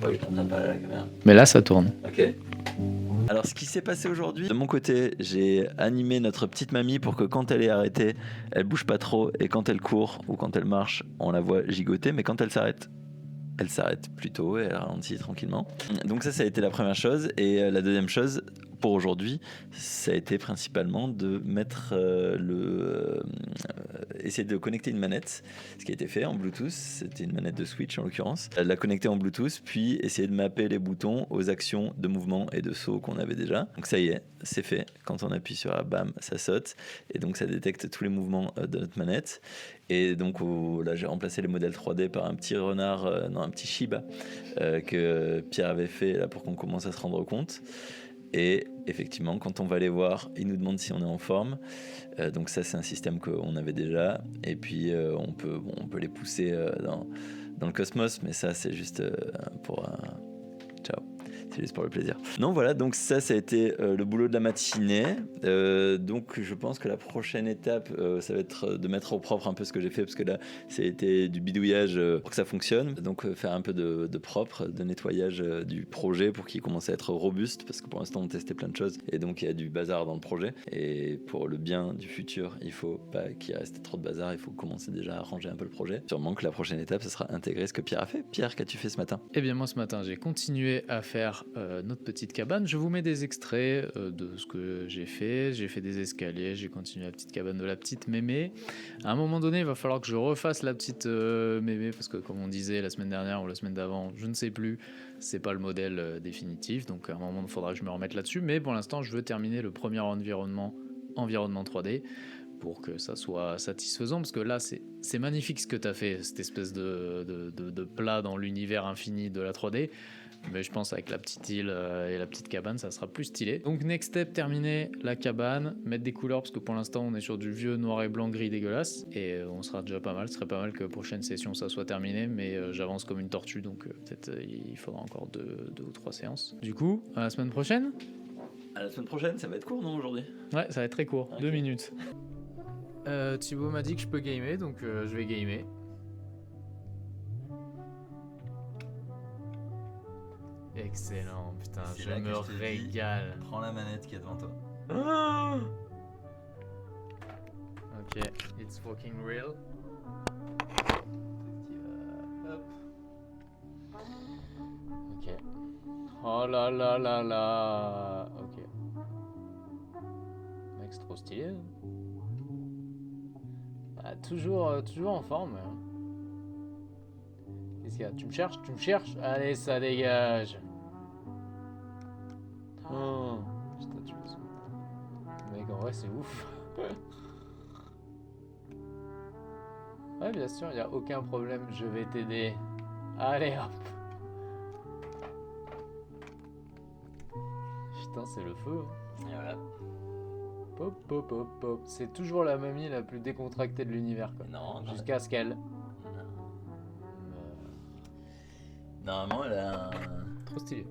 pas, il tourne pas la caméra. Mais là, ça tourne. Ok. Alors, ce qui s'est passé aujourd'hui, de mon côté, j'ai animé notre petite mamie pour que quand elle est arrêtée, elle bouge pas trop, et quand elle court ou quand elle marche, on la voit gigoter, mais quand elle s'arrête plutôt et elle ralentit tranquillement. Donc ça a été la première chose. Et la deuxième chose, pour aujourd'hui, ça a été principalement de mettre essayer de connecter une manette, ce qui a été fait en Bluetooth. C'était une manette de Switch en l'occurrence. La connecter en Bluetooth, puis essayer de mapper les boutons aux actions de mouvement et de saut qu'on avait déjà. Donc ça y est, c'est fait. Quand on appuie sur A, bam, ça saute. Et donc ça détecte tous les mouvements de notre manette. Et donc là, j'ai remplacé les modèles 3D par un petit renard, un petit Shiba que Pierre avait fait là pour qu'on commence à se rendre compte. Et effectivement, quand on va les voir, ils nous demandent si on est en forme. Donc ça, c'est un système qu'on avait déjà. Et puis, on peut les pousser dans le cosmos, mais ça, c'est juste pour... Ciao. C'est juste pour le plaisir. Non, voilà, donc ça a été le boulot de la matinée. Donc je pense que la prochaine étape, ça va être de mettre au propre un peu ce que j'ai fait, parce que là, c'était du bidouillage pour que ça fonctionne. Donc faire un peu de propre, de nettoyage du projet pour qu'il commence à être robuste, parce que pour l'instant, on testait plein de choses, et donc il y a du bazar dans le projet. Et pour le bien du futur, il faut pas qu'il reste trop de bazar, il faut commencer déjà à ranger un peu le projet. Sûrement que la prochaine étape, ce sera intégrer ce que Pierre a fait. Pierre, qu'as-tu fait ce matin ? Eh bien moi ce matin j'ai continué à faire notre petite cabane. Je vous mets des extraits de ce que j'ai fait. J'ai fait des escaliers, j'ai continué la petite cabane de la petite mémé. À un moment donné il va falloir que je refasse la petite mémé, parce que comme on disait la semaine dernière ou la semaine d'avant, je ne sais plus, c'est pas le modèle définitif, donc à un moment il faudra que je me remette là-dessus, mais pour l'instant je veux terminer le premier environnement 3D pour que ça soit satisfaisant, parce que là c'est magnifique ce que tu as fait, cette espèce de plat dans l'univers infini de la 3D, mais je pense avec la petite île et la petite cabane ça sera plus stylé. Donc next step, terminer la cabane, mettre des couleurs, parce que pour l'instant on est sur du vieux noir et blanc gris dégueulasse, et on sera déjà pas mal. Ce serait pas mal que prochaine session ça soit terminé, mais j'avance comme une tortue, donc peut-être il faudra encore deux ou trois séances. Du coup, à la semaine prochaine. À la semaine prochaine, ça va être court, non, aujourd'hui ? Ouais, ça va être très court, Okay. 2 minutes. Thibaut m'a dit que je peux gamer, donc je vais gamer. Excellent, putain, C'est je là me que je te dis, régale. prends la manette qui est devant toi. Ok, it's fucking real. Hop. Ok. Oh là là là là. Ok. Mec, c'est trop stylé. Hein. Bah, toujours en forme. Hein. Qu'est-ce qu'il y a ? Tu me cherches ? Allez, ça dégage. Oh, putain, tu me saoules. Mec, en vrai, c'est ouf. Ouais, bien sûr, il n'y a aucun problème, je vais t'aider. Allez, hop. Putain, c'est le feu. Hein. Et voilà. Pop, pop, pop, pop. C'est toujours la mamie la plus décontractée de l'univers, quoi. Non, Jusqu'à ce qu'elle... Normalement, elle a un... Trop stylé.